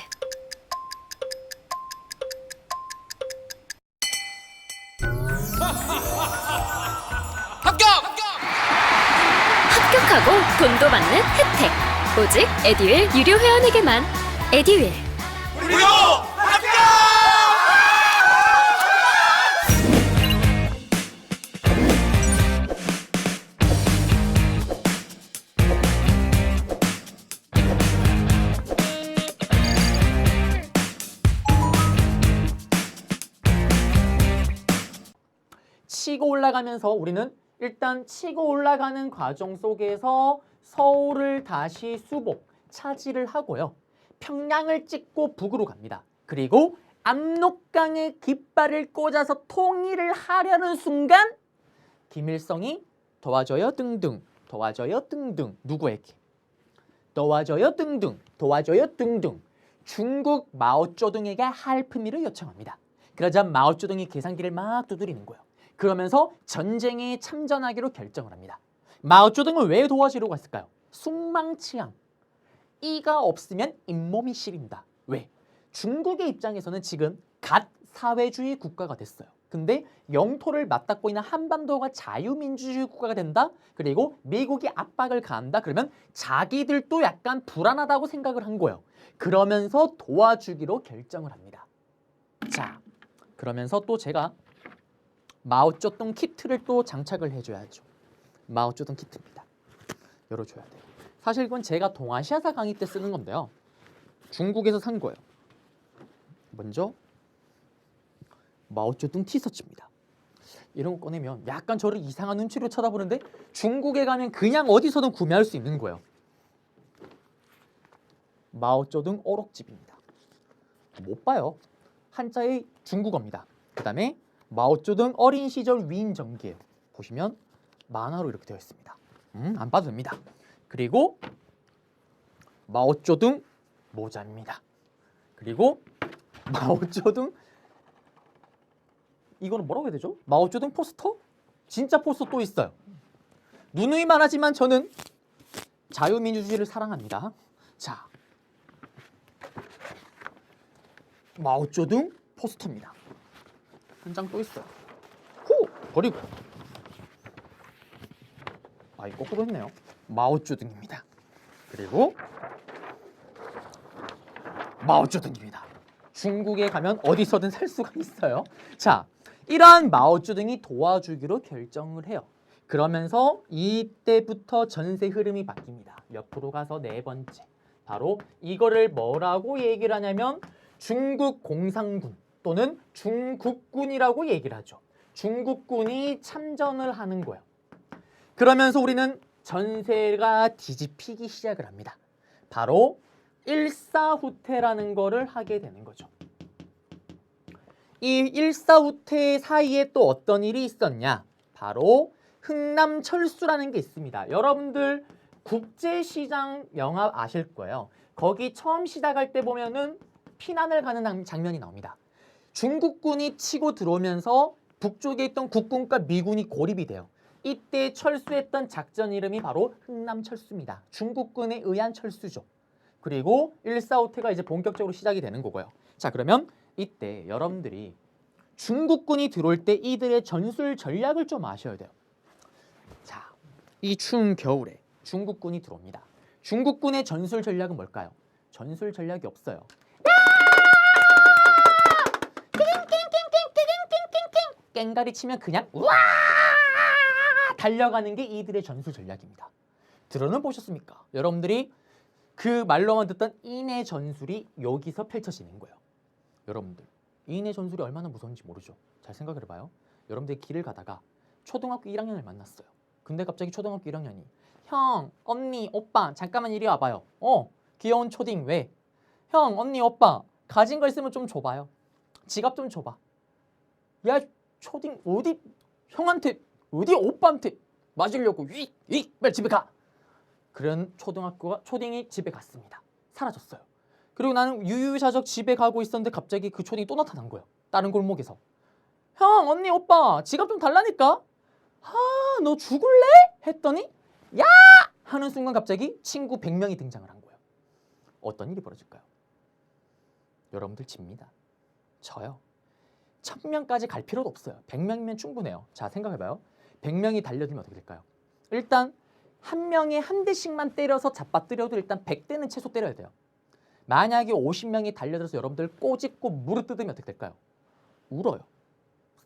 합격하고 돈도 받는 혜택. 오직 에듀윌 유료 회원에게만. 에듀윌. 무료 합격! 치고 올라가면서 우리는 일단 치고 올라가는 과정 속에서 서울을 다시 수복, 차지를 하고요. 평양을 찍고 북으로 갑니다. 그리고 압록강에 깃발을 꽂아서 통일을 하려는 순간 김일성이 도와줘요 등등, 도와줘요 등등. 누구에게? 도와줘요 등등, 도와줘요 등등. 중국 마오쩌둥에게 할프미를 요청합니다. 그러자 마오쩌둥이 계산기를 막 두드리는 거예요. 그러면서 전쟁에 참전하기로 결정을 합니다. 마오쩌둥은 왜 도와주려고 했을까요? 숭망치앙. 이가 없으면 잇몸이 시린다. 왜? 중국의 입장에서는 지금 갓 사회주의 국가가 됐어요. 근데 영토를 맞닿고 있는 한반도가 자유민주주의 국가가 된다? 그리고 미국이 압박을 가한다? 그러면 자기들도 약간 불안하다고 생각을 한 거예요. 그러면서 도와주기로 결정을 합니다. 자, 그러면서 또 제가 마오쩌둥 키트를 또 장착을 해줘야죠. 마오쩌둥 키트입니다. 열어줘야 돼요. 사실 이건 제가 동아시아사 강의 때 쓰는 건데요. 중국에서 산 거예요. 먼저 마오쩌둥 티셔츠입니다. 이런 거 꺼내면 약간 저를 이상한 눈치로 쳐다보는데 중국에 가면 그냥 어디서든 구매할 수 있는 거예요. 마오쩌둥 오록집입니다. 못 봐요. 한자의 중국어입니다. 그 다음에 마오쩌둥 어린 시절 위인 전기예요. 보시면 만화로 이렇게 되어 있습니다. 안 봐도 됩니다. 그리고 마오쩌둥 모자입니다. 그리고 마오쩌둥 이거는 뭐라고 해야 되죠? 마오쩌둥 포스터? 진짜 포스터 또 있어요. 누누이만 하지만 저는 자유민주주의를 사랑합니다. 자, 마오쩌둥 포스터입니다. 한 장 또 있어요. 후! 버리고. 아, 이거 거꾸로 했네요. 마오쩌둥입니다. 그리고 마오쩌둥입니다. 중국에 가면 어디서든 살 수가 있어요. 자, 이러한 마오쩌둥이 도와주기로 결정을 해요. 그러면서 이때부터 전세 흐름이 바뀝니다. 옆으로 가서 네 번째. 바로 이거를 뭐라고 얘기를 하냐면 중국 공산군 또는 중국군이라고 얘기를 하죠. 중국군이 참전을 하는 거예요. 그러면서 우리는 전세가 뒤집히기 시작을 합니다. 바로 일사후퇴라는 거를 하게 되는 거죠. 이 일사후퇴 사이에 또 어떤 일이 있었냐? 바로 흥남철수라는 게 있습니다. 여러분들 국제시장 영화 아실 거예요. 거기 처음 시작할 때 보면은 피난을 가는 장면이 나옵니다. 중국군이 치고 들어오면서 북쪽에 있던 국군과 미군이 고립이 돼요. 이때 철수했던 작전 이름이 바로 흥남철수입니다. 중국군에 의한 철수죠. 그리고 일사후퇴가 이제 본격적으로 시작이 되는 거고요. 자, 그러면 이때 여러분들이 중국군이 들어올 때 이들의 전술 전략을 좀 아셔야 돼요. 자, 이 추운 겨울에 중국군이 들어옵니다. 중국군의 전술 전략은 뭘까요? 전술 전략이 없어요. 깽가리 치면 그냥 우와 달려가는 게 이들의 전술 전략입니다. 들어는 보셨습니까? 여러분들이 그 말로만 듣던 인의 전술이 여기서 펼쳐지는 거예요. 여러분들 인의 전술이 얼마나 무서운지 모르죠. 잘 생각을 해봐요. 여러분들이 길을 가다가 초등학교 1학년을 만났어요. 근데 갑자기 초등학교 1학년이 형, 언니, 오빠 잠깐만 이리 와봐요. 귀여운 초딩 왜? 형, 언니, 오빠 가진 거 있으면 좀 줘봐요. 지갑 좀 줘봐. 야 초딩 어디 형한테 어디 오빠한테 맞으려고 빨리 집에 가. 그런 초딩이 집에 갔습니다. 사라졌어요. 그리고 나는 유유자적 집에 가고 있었는데 갑자기 그 초딩이 또 나타난 거예요. 다른 골목에서. 형, 언니, 오빠 지갑 좀 달라니까. 너 죽을래? 했더니 야! 하는 순간 갑자기 친구 100명이 등장을 한 거예요. 어떤 일이 벌어질까요? 여러분들 집니다. 저요. 1000명까지 갈 필요도 없어요. 100명이면 충분해요. 자, 생각해봐요. 100명이 달려들면 어떻게 될까요? 일단 한 명에 한 대씩만 때려서 잡아뜨려도 일단 100대는 최소 때려야 돼요. 만약에 50명이 달려들어서 여러분들 꼬집고 무릎 뜯으면 어떻게 될까요? 울어요.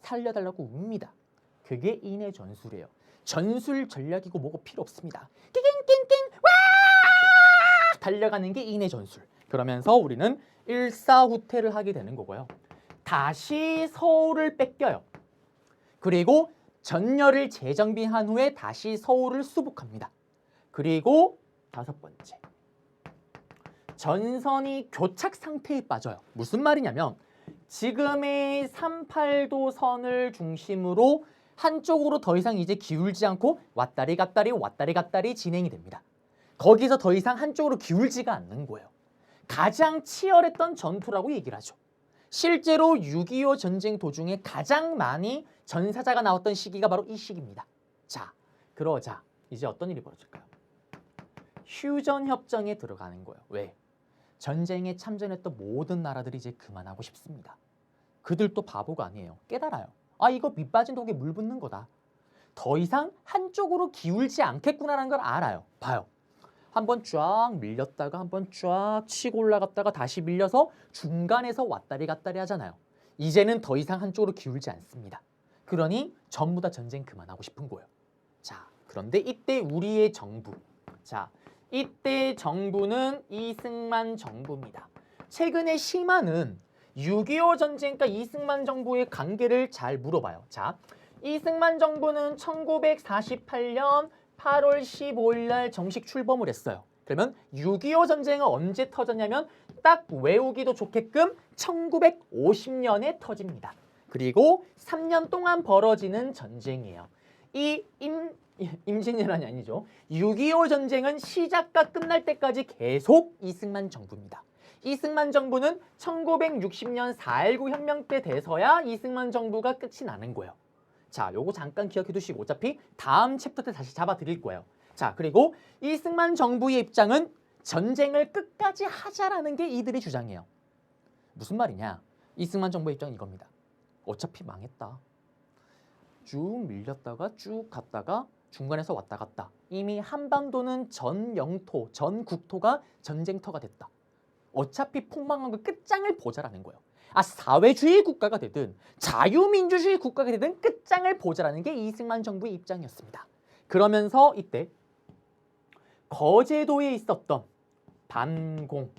살려달라고 웁니다. 그게 인의 전술이에요. 전술 전략이고 뭐고 필요 없습니다. 낑낑낑 와! 달려가는 게 인의 전술. 그러면서 우리는 일사후퇴를 하게 되는 거고요. 다시 서울을 뺏겨요. 그리고 전열을 재정비한 후에 다시 서울을 수복합니다. 그리고 5번째. 전선이 교착 상태에 빠져요. 무슨 말이냐면 지금의 38도 선을 중심으로 한쪽으로 더 이상 이제 기울지 않고 왔다리 갔다리 진행이 됩니다. 거기서 더 이상 한쪽으로 기울지가 않는 거예요. 가장 치열했던 전투라고 얘기를 하죠. 실제로 6.25 전쟁 도중에 가장 많이 전사자가 나왔던 시기가 바로 이 시기입니다. 자, 그러자 이제 어떤 일이 벌어질까요? 휴전협정에 들어가는 거예요. 왜? 전쟁에 참전했던 모든 나라들이 이제 그만하고 싶습니다. 그들도 바보가 아니에요. 깨달아요. 이거 밑 빠진 독에 물 붓는 거다. 더 이상 한쪽으로 기울지 않겠구나라는 걸 알아요. 봐요. 한번 쫙 밀렸다가 한번 쫙 치고 올라갔다가 다시 밀려서 중간에서 왔다리 갔다리 하잖아요. 이제는 더 이상 한쪽으로 기울지 않습니다. 그러니 전부 다 전쟁 그만하고 싶은 거예요. 자, 그런데 이때 우리의 정부. 자, 이때 정부는 이승만 정부입니다. 최근에 심한은 6.25 전쟁과 이승만 정부의 관계를 잘 물어봐요. 자, 이승만 정부는 1948년 8월 15일 날 정식 출범을 했어요. 그러면 6.25 전쟁은 언제 터졌냐면 딱 외우기도 좋게끔 1950년에 터집니다. 그리고 3년 동안 벌어지는 전쟁이에요. 이 임진왜란이 아니죠. 6.25 전쟁은 시작과 끝날 때까지 계속 이승만 정부입니다. 이승만 정부는 1960년 4.19 혁명 때 돼서야 이승만 정부가 끝이 나는 거예요. 자, 요거 잠깐 기억해 두시고 어차피 다음 챕터 때 다시 잡아 드릴 거예요. 자, 그리고 이승만 정부의 입장은 전쟁을 끝까지 하자라는 게 이들의 주장이에요. 무슨 말이냐? 이승만 정부의 입장은 이겁니다. 어차피 망했다. 쭉 밀렸다가 쭉 갔다가 중간에서 왔다 갔다. 이미 한반도는 전 영토, 전 국토가 전쟁터가 됐다. 어차피 폭망한 거 끝장을 보자라는 거예요. 사회주의 국가가 되든 자유민주주의 국가가 되든 끝장을 보자라는 게 이승만 정부의 입장이었습니다. 그러면서 이때 거제도에 있었던 반공,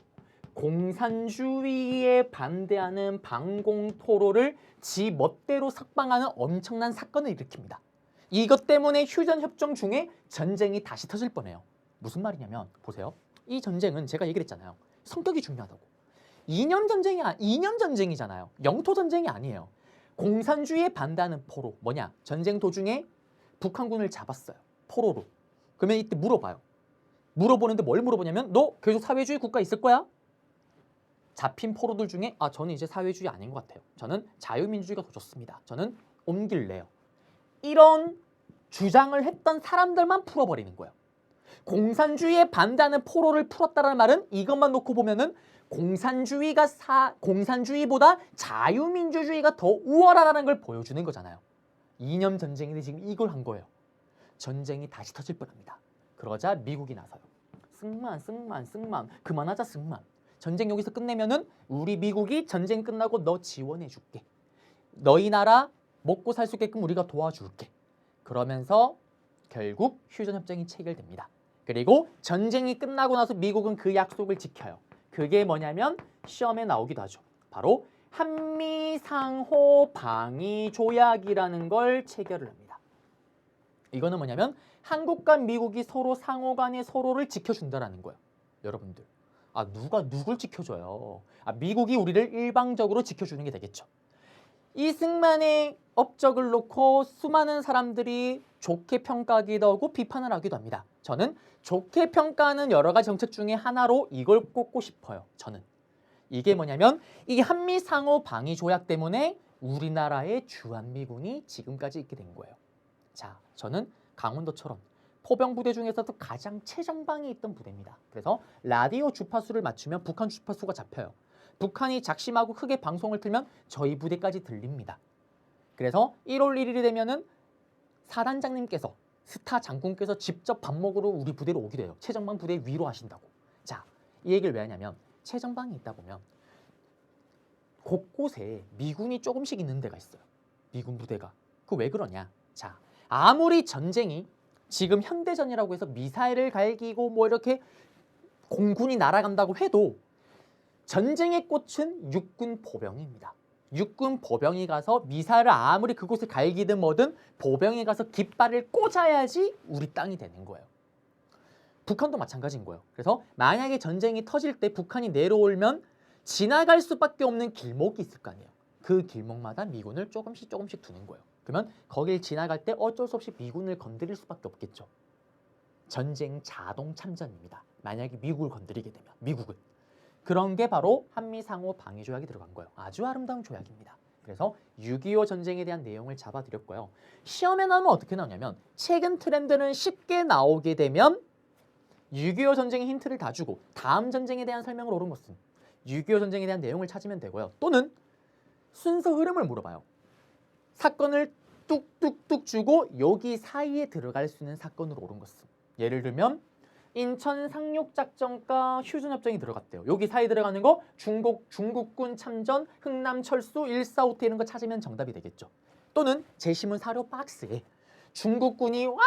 공산주의에 반대하는 반공 토로를 지 멋대로 석방하는 엄청난 사건을 일으킵니다. 이것 때문에 휴전협정 중에 전쟁이 다시 터질 뻔해요. 무슨 말이냐면 보세요. 이 전쟁은 제가 얘기를 했잖아요. 성격이 중요하다고. 2년 전쟁이잖아요. 영토 전쟁이 아니에요. 공산주의에 반대하는 포로. 뭐냐? 전쟁 도중에 북한군을 잡았어요. 포로로. 그러면 이때 물어봐요. 물어보는데 뭘 물어보냐면 너 계속 사회주의 국가 있을 거야? 잡힌 포로들 중에 저는 이제 사회주의 아닌 것 같아요. 저는 자유민주주의가 더 좋습니다. 저는 옮길래요. 이런 주장을 했던 사람들만 풀어버리는 거예요. 공산주의에 반대하는 포로를 풀었다는 말은 이것만 놓고 보면은 공산주의보다 자유민주주의가 더 우월하다는 걸 보여주는 거잖아요. 이념 전쟁인데 지금 이걸 한 거예요. 전쟁이 다시 터질 뻔합니다. 그러자 미국이 나서요. 승만 그만하자 승만. 전쟁 여기서 끝내면은 우리 미국이 전쟁 끝나고 너 지원해 줄게. 너희 나라 먹고 살 수 있게끔 우리가 도와줄게. 그러면서 결국 휴전협정이 체결됩니다. 그리고 전쟁이 끝나고 나서 미국은 그 약속을 지켜요. 그게 뭐냐면 시험에 나오기도 하죠. 바로 한미상호 방위 조약이라는 걸 체결을 합니다. 이거는 뭐냐면 한국과 미국이 서로 상호 간에 서로를 지켜준다라는 거예요. 여러분들. 누가 누굴 지켜줘요? 미국이 우리를 일방적으로 지켜주는 게 되겠죠. 이승만의 업적을 놓고 수많은 사람들이 좋게 평가하기도 하고 비판을 하기도 합니다. 저는 좋게 평가하는 여러 가지 정책 중에 하나로 이걸 꼽고 싶어요. 저는. 이게 뭐냐면 이 한미상호 방위 조약 때문에 우리나라의 주한미군이 지금까지 있게 된 거예요. 자, 저는 강원도처럼 포병부대 중에서도 가장 최전방에 있던 부대입니다. 그래서 라디오 주파수를 맞추면 북한 주파수가 잡혀요. 북한이 작심하고 크게 방송을 틀면 저희 부대까지 들립니다. 그래서 1월 1일이 되면은 사단장님께서 스타 장군께서 직접 밥 먹으러 우리 부대로 오기도 해요. 최전방 부대 위로 하신다고. 자, 이 얘기를 왜 하냐면 최전방에 있다 보면 곳곳에 미군이 조금씩 있는 데가 있어요. 미군 부대가. 그 왜 그러냐? 자, 아무리 전쟁이 지금 현대전이라고 해서 미사일을 갈기고 뭐 이렇게 공군이 날아간다고 해도 전쟁의 꽃은 육군 보병입니다. 육군 보병이 가서 미사일을 아무리 그곳에 갈기든 뭐든 보병이 가서 깃발을 꽂아야지 우리 땅이 되는 거예요. 북한도 마찬가지인 거예요. 그래서 만약에 전쟁이 터질 때 북한이 내려오면 지나갈 수밖에 없는 길목이 있을 거 아니에요. 그 길목마다 미군을 조금씩 두는 거예요. 그러면 거길 지나갈 때 어쩔 수 없이 미군을 건드릴 수밖에 없겠죠. 전쟁 자동 참전입니다. 만약에 미국을 건드리게 되면 미국은. 그런 게 바로 한미상호 방위 조약이 들어간 거예요. 아주 아름다운 조약입니다. 그래서 6.25 전쟁에 대한 내용을 잡아드렸고요. 시험에 나오면 어떻게 나오냐면 최근 트렌드는 쉽게 나오게 되면 6.25 전쟁의 힌트를 다 주고 다음 전쟁에 대한 설명을 옳은 것은 6.25 전쟁에 대한 내용을 찾으면 되고요. 또는 순서 흐름을 물어봐요. 사건을 뚝뚝뚝 주고 여기 사이에 들어갈 수 있는 사건으로 옳은 것은 예를 들면 인천 상륙작전과 휴전협정이 들어갔대요. 여기 사이에 들어가는 거 중국군 참전, 흥남철수, 145태 이런 거 찾으면 정답이 되겠죠. 또는 제시문 사료 박스에 중국군이 와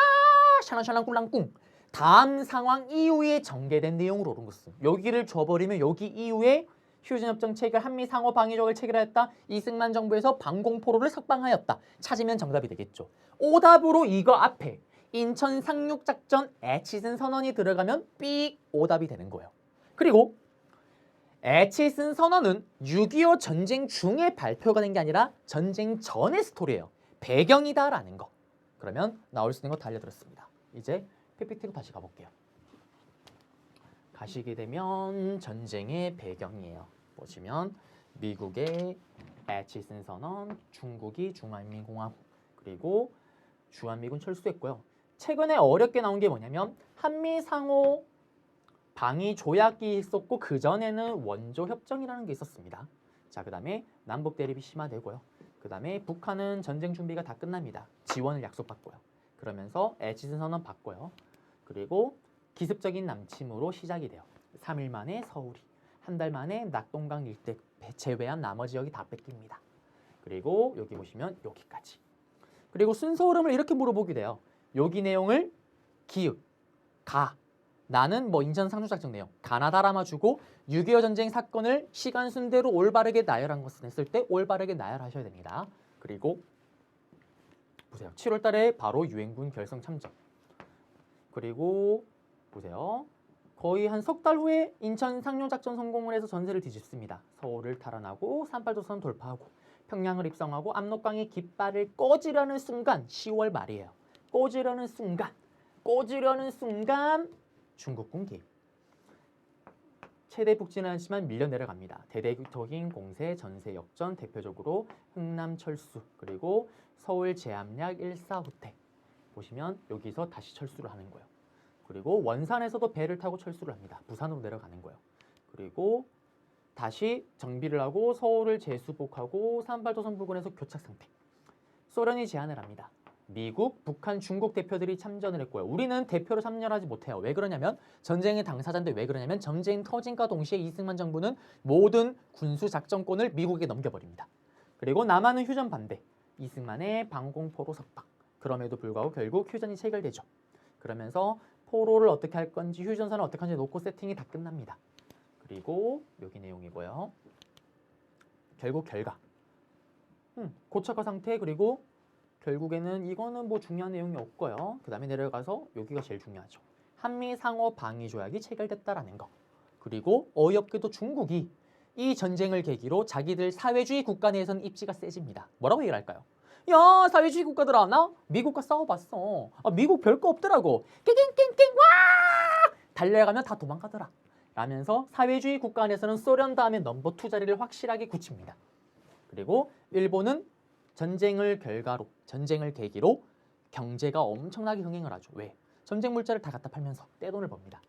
샤랑샤랑 꿀랑꿍 다음 상황 이후에 전개된 내용으로 옳은 것은 여기를 줘버리면 여기 이후에 휴전협정 체결, 한미상호 방위조약을 체결하였다. 이승만 정부에서 방공포로를 석방하였다. 찾으면 정답이 되겠죠. 오답으로 이거 앞에 인천 상륙작전 애치슨 선언이 들어가면 삑 오답이 되는 거예요. 그리고 애치슨 선언은 6.25 전쟁 중에 발표가 된 게 아니라 전쟁 전의 스토리예요. 배경이다라는 거. 그러면 나올 수 있는 거 다 알려드렸습니다. 이제 PPT로 다시 가볼게요. 가시게 되면 전쟁의 배경이에요. 보시면 미국의 애치슨 선언, 중국이 중화인민공화국, 그리고 주한미군 철수했고요. 최근에 어렵게 나온 게 뭐냐면 한미상호 방위 조약이 있었고 그전에는 원조협정이라는 게 있었습니다. 자, 그 다음에 남북 대립이 심화되고요. 그 다음에 북한은 전쟁 준비가 다 끝납니다. 지원을 약속받고요. 그러면서 애치슨 선언 받고요. 그리고 기습적인 남침으로 시작이 돼요. 3일 만에 서울이, 한 달 만에 낙동강 일대 제외한 나머지 지역이 다 뺏깁니다. 그리고 여기 보시면 여기까지. 그리고 순서 흐름을 이렇게 물어보게 돼요. 여기 내용을 기읍, 가, 나는 뭐 인천 상륙작전 내용, 가나다 담아주고 6.25 전쟁 사건을 시간 순대로 올바르게 나열한 것을 했을 때 올바르게 나열하셔야 됩니다. 그리고 보세요. 7월 달에 바로 유엔군 결성 참전. 그리고 보세요. 거의 한 석 달 후에 인천 상륙작전 성공을 해서 전세를 뒤집습니다. 서울을 탈환하고 38도선 돌파하고 평양을 입성하고 압록강의 깃발을 꽂으려는 순간 10월 말이에요. 꽂으려는 순간 중국군 개입. 최대 북진을 하지만 밀려 내려갑니다. 대대적인 공세, 전세 역전, 대표적으로 흥남 철수, 그리고 서울 제압약 1사 후퇴. 보시면 여기서 다시 철수를 하는 거예요. 그리고 원산에서도 배를 타고 철수를 합니다. 부산으로 내려가는 거예요. 그리고 다시 정비를 하고 서울을 재수복하고 38도선 부근에서 교착 상태. 소련이 제안을 합니다. 미국, 북한, 중국 대표들이 참전을 했고요. 우리는 대표로 참여하지 못해요. 왜 그러냐면 전쟁의 당사자인데 왜 그러냐면 전쟁 터진과 동시에 이승만 정부는 모든 군수 작전권을 미국에게 넘겨버립니다. 그리고 남한은 휴전 반대. 이승만의 방공포로 석방. 그럼에도 불구하고 결국 휴전이 체결되죠. 그러면서 포로를 어떻게 할 건지 휴전선을 어떻게 하는지 놓고 세팅이 다 끝납니다. 그리고 여기 내용이고요. 결국 결과. 고착화 상태 그리고 결국에는 이거는 뭐 중요한 내용이 없고요. 그 다음에 내려가서 여기가 제일 중요하죠. 한미 상호 방위 조약이 체결됐다라는 거. 그리고 어이없게도 중국이 이 전쟁을 계기로 자기들 사회주의 국가 내에서는 입지가 세집니다. 뭐라고 얘기를 할까요? 야, 사회주의 국가들아, 나 미국과 싸워봤어. 미국 별거 없더라고. 깽깽깽깽 와! 달려가면 다 도망가더라. 라면서 사회주의 국가 안에서는 소련 다음에 넘버 2 자리를 확실하게 굳힙니다. 그리고 일본은 전쟁을 계기로 경제가 엄청나게 흥행을 하죠. 왜? 전쟁 물자를 다 갖다 팔면서 떼돈을 법니다.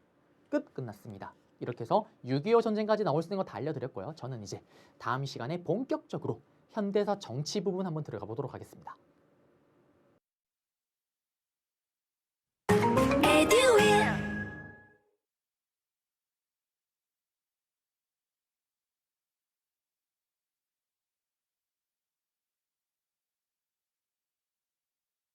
끝났습니다. 이렇게 해서 6.25 전쟁까지 나올 수 있는 거 다 알려드렸고요. 저는 이제 다음 시간에 본격적으로 현대사 정치 부분 한번 들어가 보도록 하겠습니다.